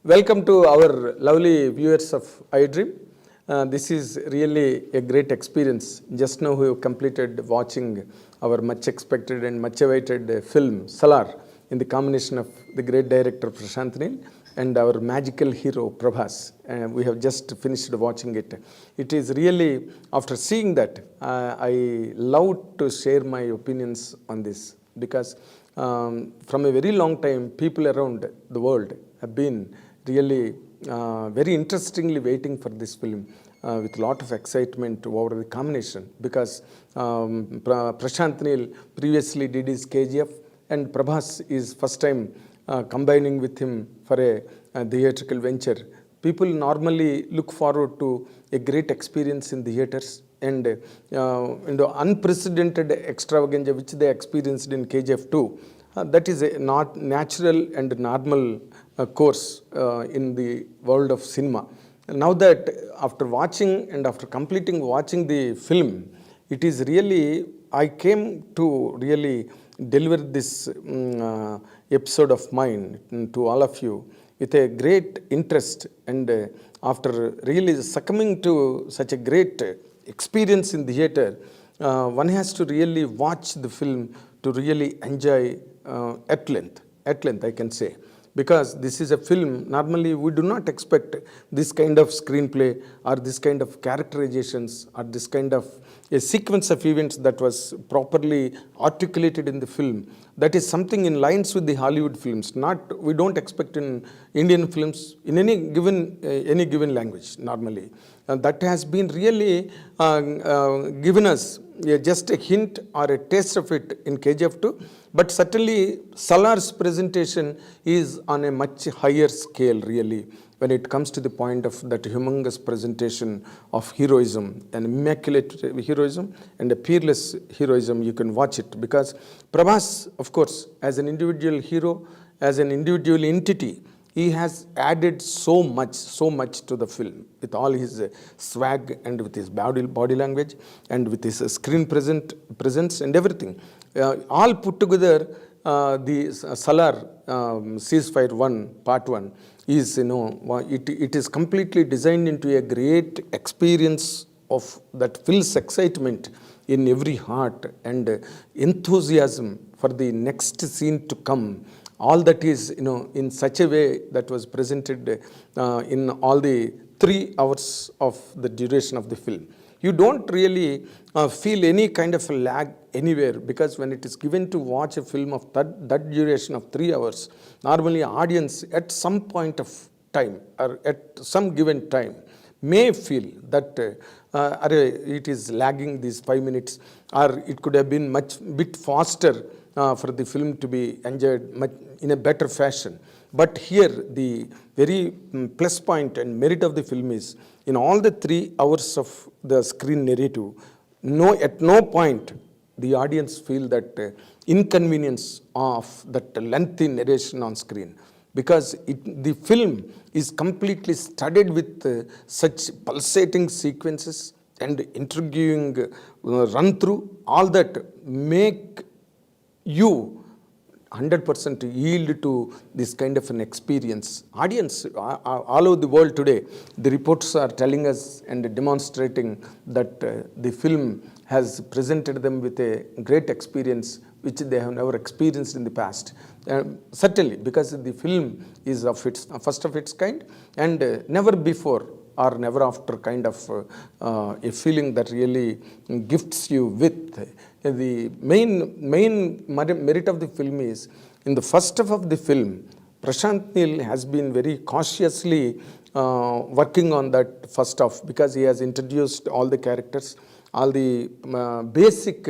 Welcome to our lovely viewers of iDream. This is really a great experience. Just now we have completed watching our much expected and much awaited film Salaar in the combination of the great director Prashant Neal and our magical hero Prabhas. We have just finished watching it. It is really, after seeing that, I love to share my opinions on this because from a very long time, people around the world have been really very interestingly waiting for this film with a lot of excitement over the combination because Prashant Neal previously did his KGF and Prabhas is first time combining with him for a theatrical venture. People normally look forward to a great experience in theaters and the unprecedented extravaganza which they experienced in KGF 2. That is a not natural and normal course in the world of cinema. Now that after watching and after completing watching the film, it is really, I came to really deliver this episode of mine to all of you with a great interest and after really succumbing to such a great experience in theater, one has to really watch the film to really enjoy at length I can say. Because this is a film, normally we do not expect this kind of screenplay or this kind of characterizations or this kind of a sequence of events that was properly articulated in the film. That is something in lines with the Hollywood films. We don't expect in Indian films in any given language normally. That has been really given us just a hint or a taste of it in KGF 2. But certainly Salaar's presentation is on a much higher scale really when it comes to the point of that humongous presentation of heroism, an immaculate heroism and a peerless heroism. You can watch it because Prabhas, of course, as an individual hero, as an individual entity, he has added so much to the film with all his swag and with his body language and with his screen presence and everything. All put together, the Salaar Ceasefire 1, Part 1, is, it is completely designed into a great experience of that fills excitement in every heart and enthusiasm for the next scene to come. All that is, in such a way that was presented in all the 3 hours of the duration of the film. You don't really feel any kind of a lag anywhere because when it is given to watch a film of that duration of 3 hours, normally audience at some point of time or at some given time may feel that it is lagging these 5 minutes or it could have been bit faster for the film to be enjoyed much in a better fashion. But here the very plus point and merit of the film is in all the 3 hours of the screen narrative, at no point the audience feel that inconvenience of that lengthy narration on screen. Because the film is completely studded with such pulsating sequences and intriguing run through, all that make you 100% yield to this kind of an experience. Audience all over the world today, the reports are telling us and demonstrating that the film has presented them with a great experience which they have never experienced in the past. Certainly, because the film is of its first of its kind and never before or never after kind of a feeling that really gifts you with. The main merit of the film is, in the first half of the film, Prashant Neal has been very cautiously working on that first half because he has introduced all the characters, all the basic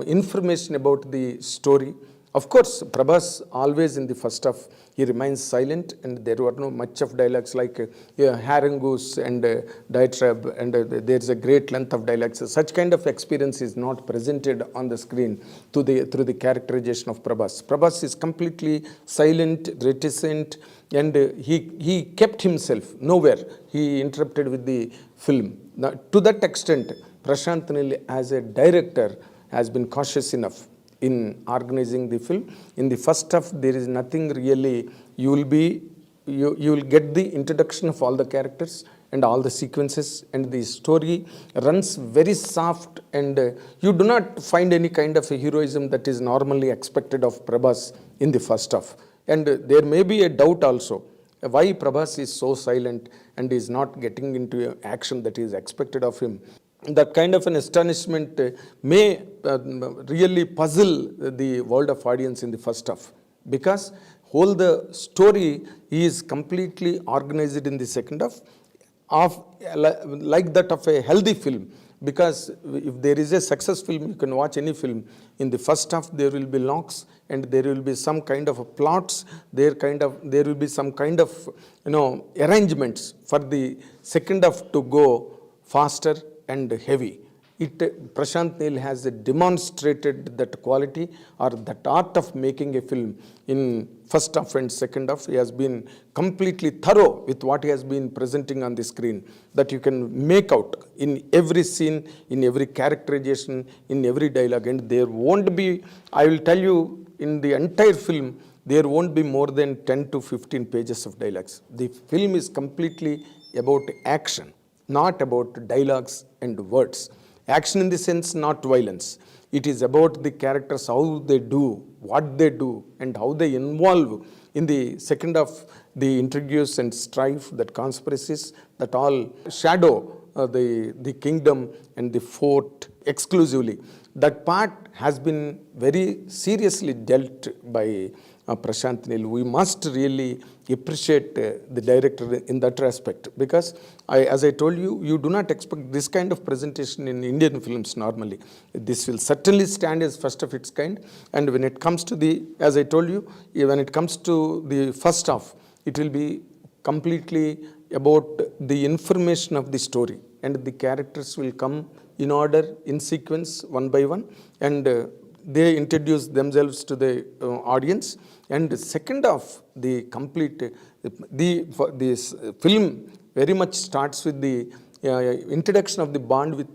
information about the story. Of course, Prabhas always in the first half, he remains silent and there were no much of dialogues like harangues and diatribe and there is a great length of dialogues. Such kind of experience is not presented on the screen through the characterization of Prabhas. Prabhas is completely silent, reticent and he kept himself nowhere. He interrupted with the film. Now, to that extent, Prashant Neal as a director has been cautious enough in organizing the film. In the first half, there is nothing really you will be you will get the introduction of all the characters and all the sequences, and the story runs very soft, and you do not find any kind of a heroism that is normally expected of Prabhas in the first half. And there may be a doubt also why Prabhas is so silent and is not getting into action that is expected of him. That kind of an astonishment may really puzzle the world of audience in the first half, because whole the story is completely organized in the second half, of like that of a healthy film. Because if there is a success film, you can watch any film. In the first half, there will be locks, and there will be some kind of plots. There will be some kind of arrangements for the second half to go faster and heavy. Prashant Neal has demonstrated that quality or that art of making a film in first half and second half. He has been completely thorough with what he has been presenting on the screen, that you can make out in every scene, in every characterization, in every dialogue. And there won't be, I will tell you, in the entire film, there won't be more than 10 to 15 pages of dialogues. The film is completely about action, not about dialogues and words. Action in the sense, not violence. It is about the characters, how they do, what they do, and how they involve in the second half, the intrigues and strife, that conspiracies, that all shadow the kingdom and the fort exclusively. That part has been very seriously dealt by Prashant Neal. We must really appreciate the director in that respect, because as I told you, you do not expect this kind of presentation in Indian films normally. This will certainly stand as first of its kind. And when it comes to the, as I told you, when it comes to the first half, it will be completely about the information of the story, and the characters will come in order, in sequence, one by one, and they introduce themselves to the audience. And the second half, the complete, this film very much starts with the introduction of the bond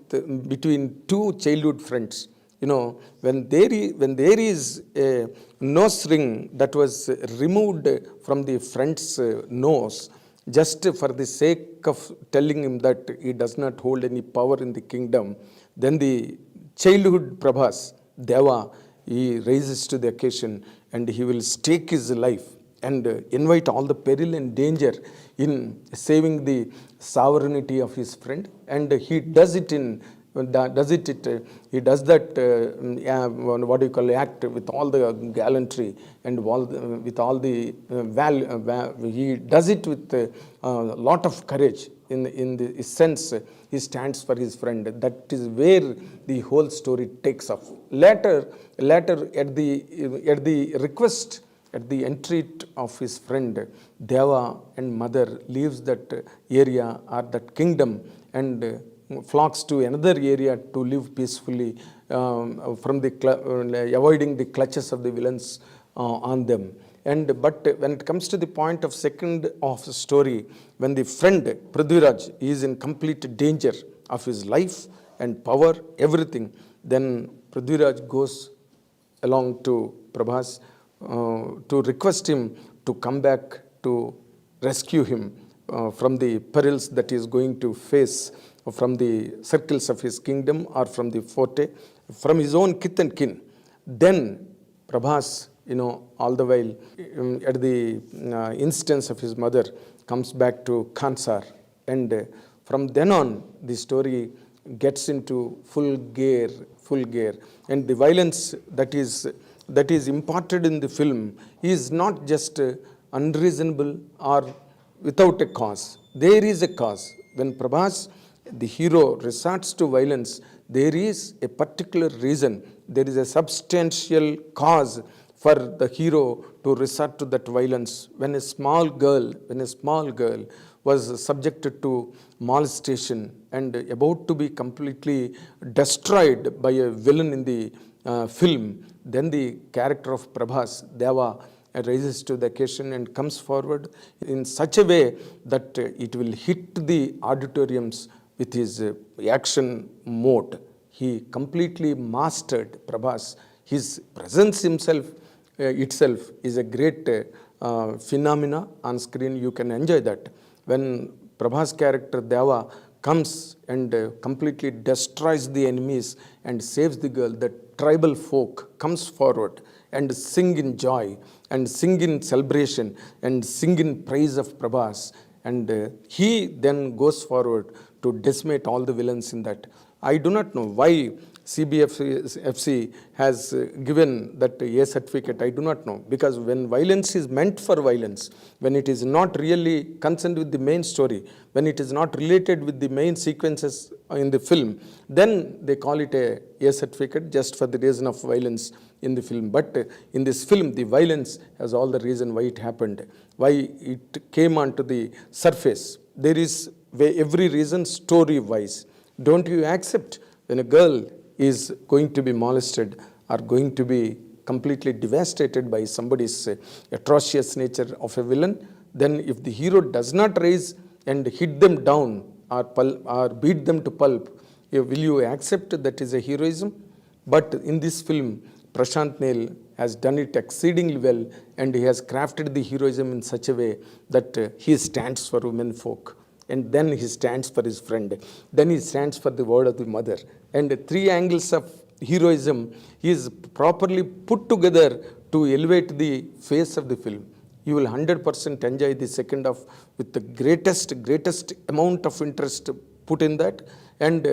between two childhood friends. When there is a nose ring that was removed from the friend's nose, just for the sake of telling him that he does not hold any power in the kingdom, then the childhood Prabhas, Deva, he rises to the occasion, and he will stake his life and invite all the peril and danger in saving the sovereignty of his friend. And he does it he does that what do you call act with all the gallantry and with all the he does it with a lot of courage. In the sense, he stands for his friend. That is where the whole story takes off. Later at the request, at the entreat of his friend, Deva and mother leaves that area or that kingdom and flocks to another area to live peacefully, from avoiding the clutches of the villains on them. But when it comes to the point of second of the story, when the friend Prithviraj is in complete danger of his life and power, everything, then Prithviraj goes along to Prabhas to request him to come back to rescue him from the perils that he is going to face from the circles of his kingdom or from the forte, from his own kith and kin. Then Prabhas, all the while, at the instance of his mother, comes back to Kansar. And from then on, the story gets into full gear. And the violence that is imparted in the film is not just unreasonable or without a cause. There is a cause. When Prabhas, the hero, resorts to violence, there is a particular reason. There is a substantial cause for the hero to resort to that violence. When a small girl was subjected to molestation and about to be completely destroyed by a villain in the film, then the character of Prabhas, Deva, rises to the occasion and comes forward in such a way that it will hit the auditoriums with his action mode. He completely mastered Prabhas. His presence itself is a great phenomena on screen, you can enjoy that. When Prabhas character Deva comes and completely destroys the enemies and saves the girl, the tribal folk comes forward and sing in joy and sing in celebration and sing in praise of Prabhas. And he then goes forward to decimate all the villains in that. I do not know why CBFC has given that A certificate. I do not know, because when violence is meant for violence, when it is not really concerned with the main story, when it is not related with the main sequences in the film, then they call it a certificate just for the reason of violence in the film. But in this film, the violence has all the reason why it happened, why it came onto the surface. There is every reason story-wise. Don't you accept when a girl is going to be molested or going to be completely devastated by somebody's atrocious nature of a villain, then if the hero does not rise and hit them down or beat them to pulp, will you accept that is a heroism? But in this film, Prashant Neal has done it exceedingly well, and he has crafted the heroism in such a way that he stands for women folk. And then he stands for his friend. Then he stands for the word of the mother. And three angles of heroism is properly put together to elevate the face of the film. You will 100% enjoy the second half with the greatest amount of interest put in that. And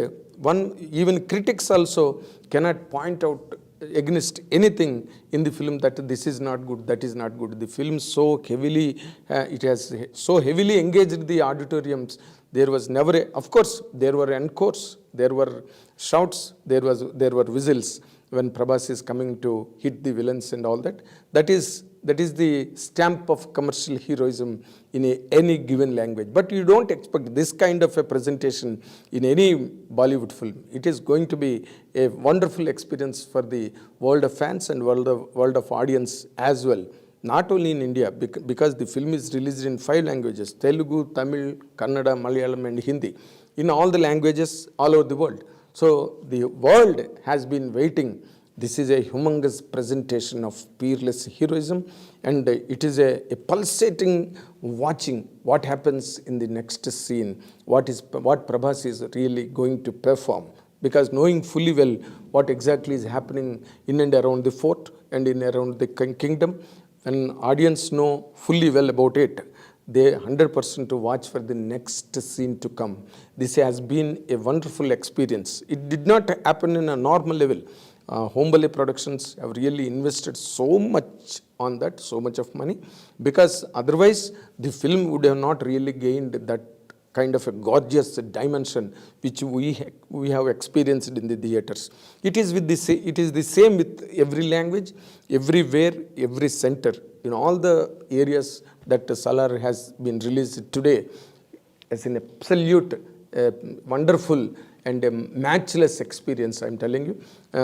even critics also cannot point out against anything in the film that this is not good, that is not good. The film so heavily, it has so heavily engaged the auditoriums. There was never of course, there were encores, there were shouts, there were whistles when Prabhas is coming to hit the villains and all that. That is the stamp of commercial heroism in any given language. But you don't expect this kind of a presentation in any Bollywood film. It is going to be a wonderful experience for the world of fans and world of audience as well. Not only in India, because the film is released in 5 languages: Telugu, Tamil, Kannada, Malayalam and Hindi. In all the languages all over the world. So the world has been waiting. This is a humongous presentation of peerless heroism, and it is a pulsating watching what happens in the next scene, what Prabhas is really going to perform. Because knowing fully well what exactly is happening in and around the fort and in around the kingdom, when audience know fully well about it, they 100% to watch for the next scene to come. This has been a wonderful experience. It did not happen in a normal level. Hombale Productions have really invested so much on that, so much of money, because otherwise the film would have not really gained that kind of a gorgeous dimension which we have experienced in the theaters. It is the same with every language, everywhere, every center, in all the areas that Salaar has been released today, as an absolute wonderful and a matchless experience, I'm telling you.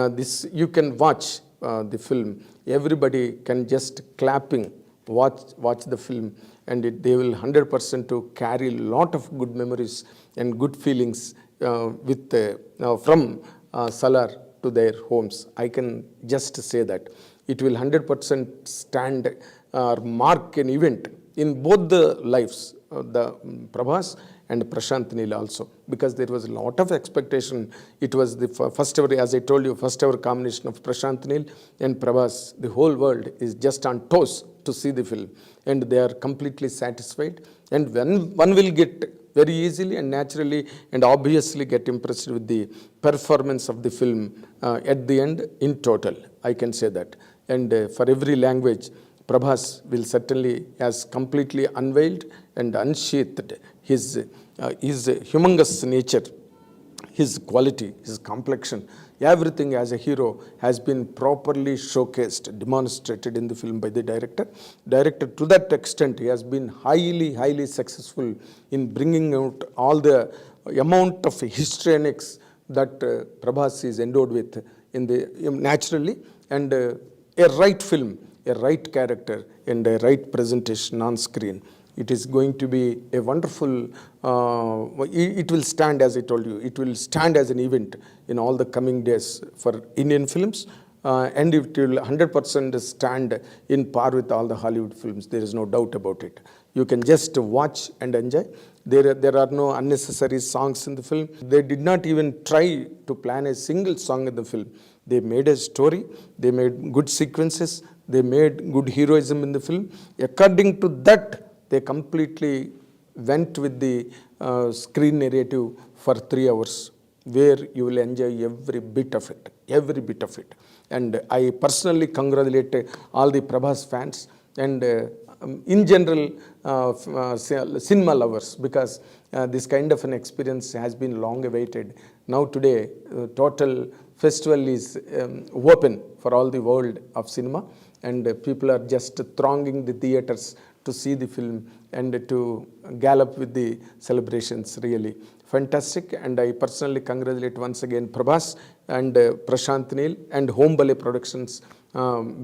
This you can watch the film. Everybody can just clapping watch the film, and they will 100% to carry a lot of good memories and good feelings from Salaar to their homes. I can just say that it will 100% stand or mark an event in both the lives, the Prabhas and Prashant Neal also, because there was a lot of expectation. It was the first ever, as I told you, first ever combination of Prashant Neal and Prabhas. The whole world is just on toes to see the film, and they are completely satisfied. And when one will get very easily and naturally and obviously get impressed with the performance of the film at the end in total, I can say that. And for every language, Prabhas will certainly has completely unveiled and unsheathed his humongous nature, his quality, his complexion, everything as a hero has been properly showcased, demonstrated in the film by the director. Director, to that extent, he has been highly successful in bringing out all the amount of histrionics that Prabhas is endowed with naturally, and a right film, a right character, and a right presentation on screen. It is going to be a wonderful, it will stand, as I told you, it will stand as an event in all the coming days for Indian films, and it will 100% stand in par with all the Hollywood films. There is no doubt about it. You can just watch and enjoy. There are no unnecessary songs in the film. They did not even try to plan a single song in the film. They made a story, they made good sequences, they made good heroism in the film. According to that, they completely went with the screen narrative for 3 hours, where you will enjoy every bit of it. And I personally congratulate all the Prabhas fans and in general cinema lovers, because this kind of an experience has been long awaited. Now today, total festival is open for all the world of cinema, and people are just thronging the theaters to see the film and to gallop with the celebrations. Really fantastic, and I personally congratulate once again Prabhas and Prashant, Neal and Home Ballet Productions,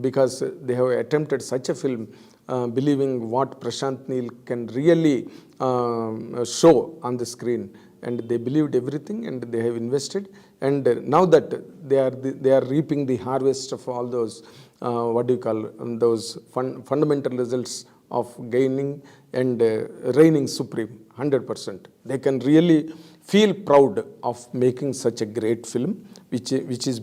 because they have attempted such a film, believing what Prashant, Neal can really show on the screen, and they believed everything and they have invested, and now that they are reaping the harvest of all those those fundamental results of gaining and reigning supreme 100%. They can really feel proud of making such a great film, which is